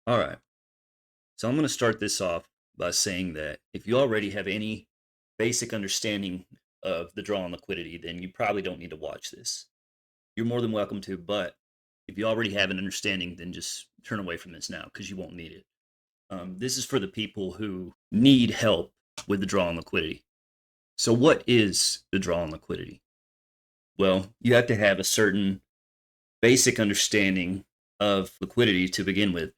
All right. So I'm going to start this off by saying that if you already have any basic understanding of the draw on liquidity, then you probably don't need to watch this. You're more than welcome to, but if you already have an understanding, then just turn away from this now because you won't need it. This is for the people who need help with the draw on liquidity. So, what is the draw on liquidity? Well, you have to have a certain basic understanding of liquidity to begin with.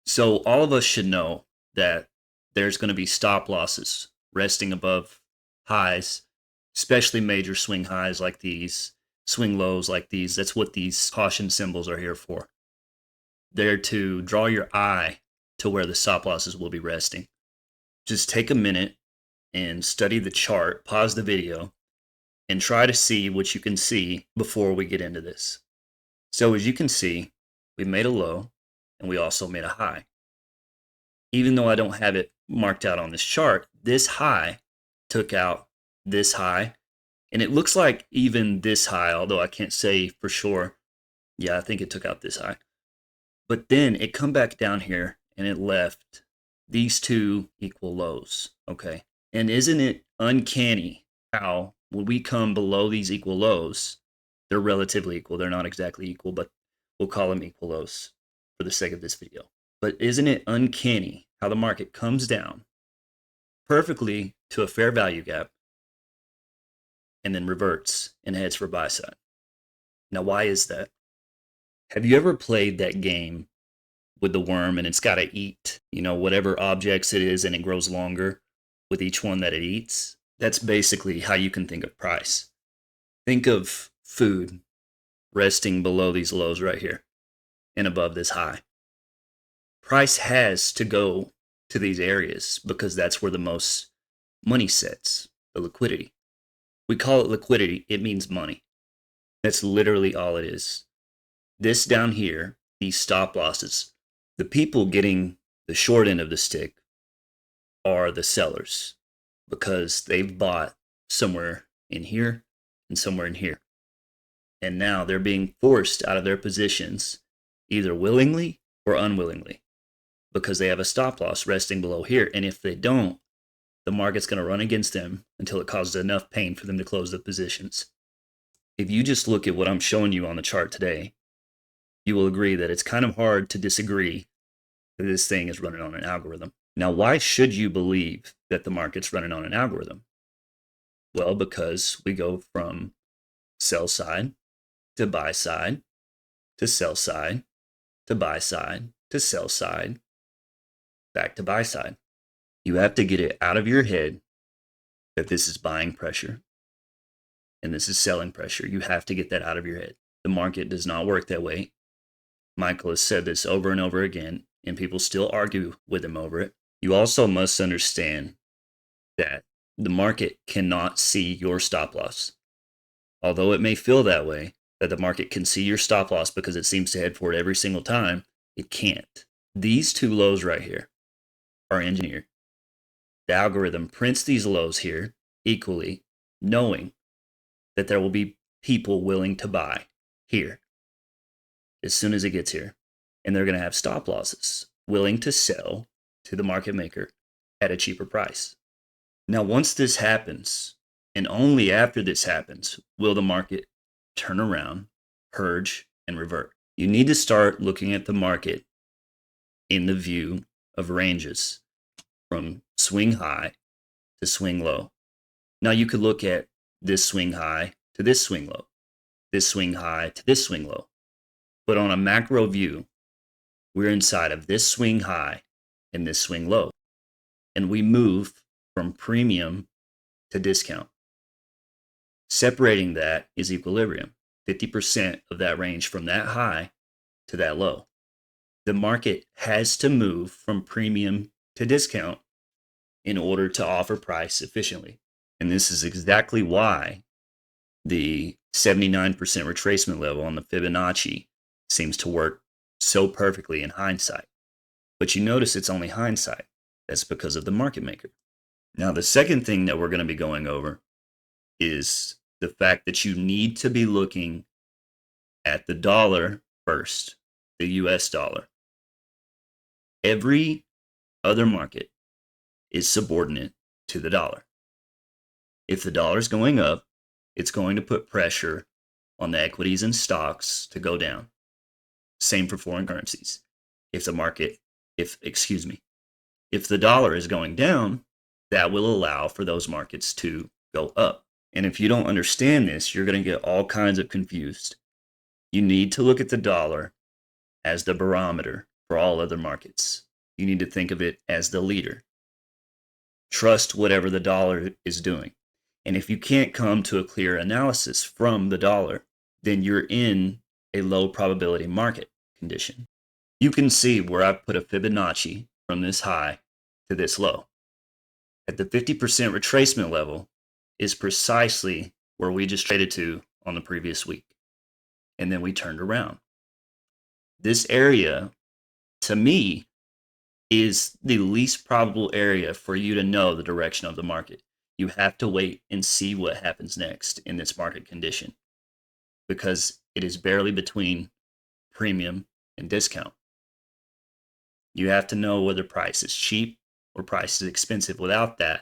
So all of us should know that there's going to be stop losses resting above highs, especially major swing highs like these, swing lows like these. That's what these caution symbols are here for. They're to draw your eye to where the stop losses will be resting. Just take a minute and study the chart, pause the video, and try to see what you can see before we get into this. So as you can see, we made a low and we also made a high. Even though I don't have it marked out on this chart, this high took out this high. And it looks like even this high, although I can't say for sure. Yeah, I think it took out this high. But then it come back down here and it left these two equal lows, okay? And isn't it uncanny how when we come below these equal lows, they're relatively equal. They're not exactly equal, but we'll call them equal lows for the sake of this video. But isn't it uncanny how the market comes down perfectly to a fair value gap and then reverts and heads for buy side? Now, why is that? Have you ever played that game with the worm and it's got to eat, whatever objects it is and it grows longer with each one that it eats? That's basically how you can think of price. Think of food resting below these lows right here and above this high. Price has to go to these areas because that's where the most money sits, the liquidity. We call it liquidity. It means money. That's literally all it is. This down here, these stop losses, the people getting the short end of the stick are the sellers because they've bought somewhere in here and somewhere in here. And now they're being forced out of their positions, either willingly or unwillingly, because they have a stop loss resting below here. And if they don't, the market's going to run against them until it causes enough pain for them to close the positions. If you just look at what I'm showing you on the chart today, you will agree that it's kind of hard to disagree that this thing is running on an algorithm. Now, why should you believe that the market's running on an algorithm? Well, because we go from sell side to buy side to sell side to buy side to sell side back to buy side. You have to get it out of your head that this is buying pressure and this is selling pressure. You have to get that out of your head. The market does not work that way. Michael has said this over and over again, and people still argue with him over it. You also must understand that the market cannot see your stop loss. Although it may feel that way, that the market can see your stop loss because it seems to head for it every single time, it can't. These two lows right here are engineered. The algorithm prints these lows here equally, knowing that there will be people willing to buy here as soon as it gets here. And they're going to have stop losses willing to sell to the market maker at a cheaper price. Now, once this happens, and only after this happens, will the market turn around, purge, and revert. You need to start looking at the market in the view of ranges from swing high to swing low. Now, you could look at this swing high to this swing low, this swing high to this swing low. But on a macro view, we're inside of this swing high and this swing low. And we move from premium to discount. Separating that is equilibrium, 50% of that range from that high to that low. The market has to move from premium to discount in order to offer price efficiently. And this is exactly why the 79% retracement level on the Fibonacci seems to work so perfectly in hindsight. But you notice it's only hindsight. That's because of the market maker. Now, the second thing that we're going to be going over is the fact that you need to be looking at the dollar first, the US dollar. Every other market is subordinate to the dollar. If the dollar is going up, it's going to put pressure on the equities and stocks to go down. Same for foreign currencies. If the dollar is going down, that will allow for those markets to go up. And if you don't understand this, you're going to get all kinds of confused. You need to look at the dollar as the barometer for all other markets. You need to think of it as the leader. Trust whatever the dollar is doing. And if you can't come to a clear analysis from the dollar, then you're in a low probability market condition. You can see where I've put a Fibonacci from this high to this low. At the 50% retracement level is precisely where we just traded to on the previous week. And then we turned around. This area, to me, is the least probable area for you to know the direction of the market. You have to wait and see what happens next in this market condition, because it is barely between premium and discount. You have to know whether price is cheap or price is expensive. Without that,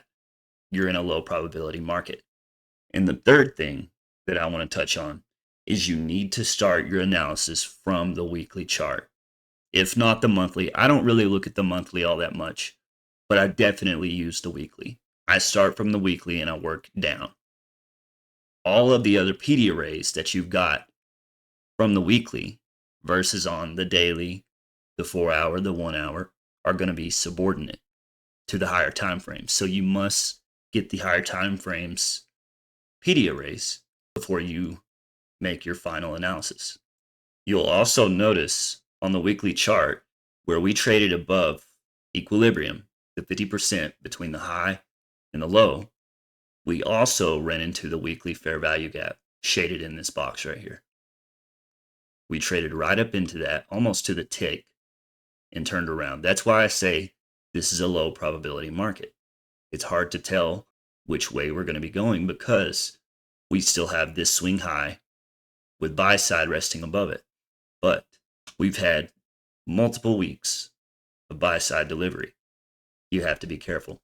you're in a low probability market. And the third thing that I want to touch on is you need to start your analysis from the weekly chart. If not the monthly, I don't really look at the monthly all that much, but I definitely use the weekly. I start from the weekly and I work down. All of the other PD arrays that you've got from the weekly versus on the daily, the 4 hour, the 1 hour are going to be subordinate to the higher time frames. So you must get the higher time frames PD arrays before you make your final analysis. You'll also notice on the weekly chart where we traded above equilibrium, the 50% between the high and the low, we also ran into the weekly fair value gap shaded in this box right here. We traded right up into that, almost to the tick, and turned around. That's why I say this is a low probability market. It's hard to tell which way we're going to be going because we still have this swing high with buy side resting above it. But we've had multiple weeks of buy side delivery. You have to be careful.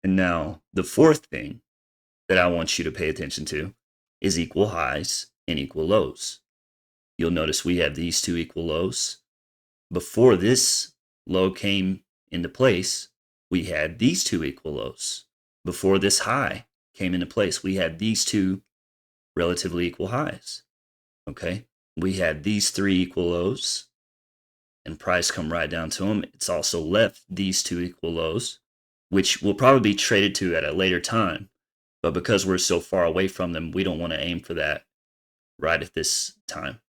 And now the fourth thing that I want you to pay attention to is equal highs and equal lows. You'll notice we have these two equal lows. Before this low came into place, we had these two equal lows. Before this high came into place, we had these two relatively equal highs. Okay, we had these three equal lows, and price come right down to them. It's also left these two equal lows, which will probably be traded to at a later time. But because we're so far away from them, we don't want to aim for that right at this time.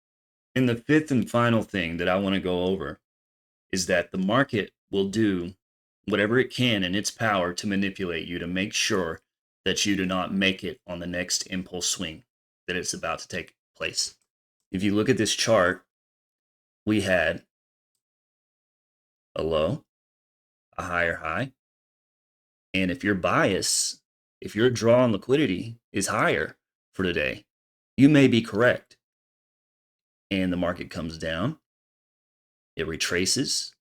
And the fifth and final thing that I want to go over is that the market will do whatever it can in its power to manipulate you to make sure that you do not make it on the next impulse swing that is about to take place. If you look at this chart, we had a low, a higher high, and if your bias, if your draw on liquidity is higher for today, you may be correct. And the market comes down, it retraces,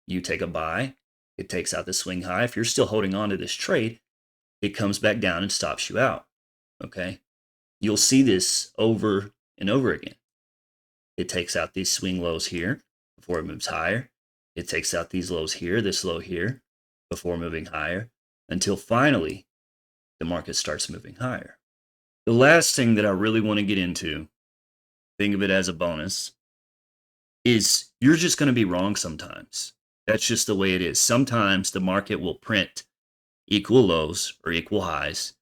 you take a buy, it takes out the swing high. If you're still holding on to this trade, it comes back down and stops you out. Okay? You'll see this over and over again. It takes out these swing lows here before it moves higher. It takes out these lows here, this low here, before moving higher, until finally the market starts moving higher. The last thing that I really want to get into, think of it as a bonus, is you're just going to be wrong sometimes. That's just the way it is. Sometimes the market will print equal lows or equal highs,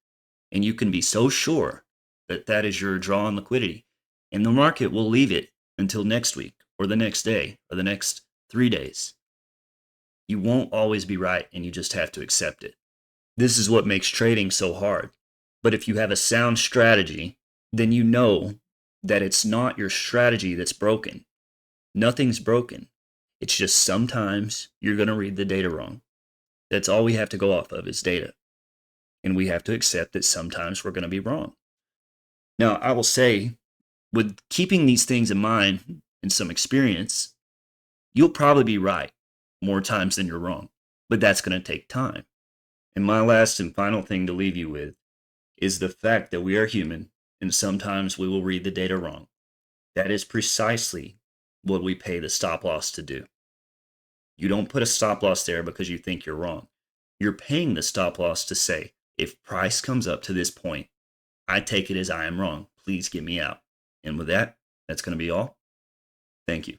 and you can be so sure that that is your draw on liquidity, and the market will leave it until next week or the next day or the next 3 days. You won't always be right, and you just have to accept it. This is what makes trading so hard. But if you have a sound strategy, then you know that it's not your strategy that's broken. Nothing's broken. It's just sometimes you're going to read the data wrong. That's all we have to go off of is data. And we have to accept that sometimes we're going to be wrong. Now, I will say, with keeping these things in mind and some experience, you'll probably be right. more times than you're wrong. But that's going to take time. And my last and final thing to leave you with is the fact that we are human and sometimes we will read the data wrong. That is precisely what we pay the stop loss to do. You don't put a stop loss there because you think you're wrong. You're paying the stop loss to say, if price comes up to this point, I take it as I am wrong. Please get me out. And with that, that's going to be all. Thank you.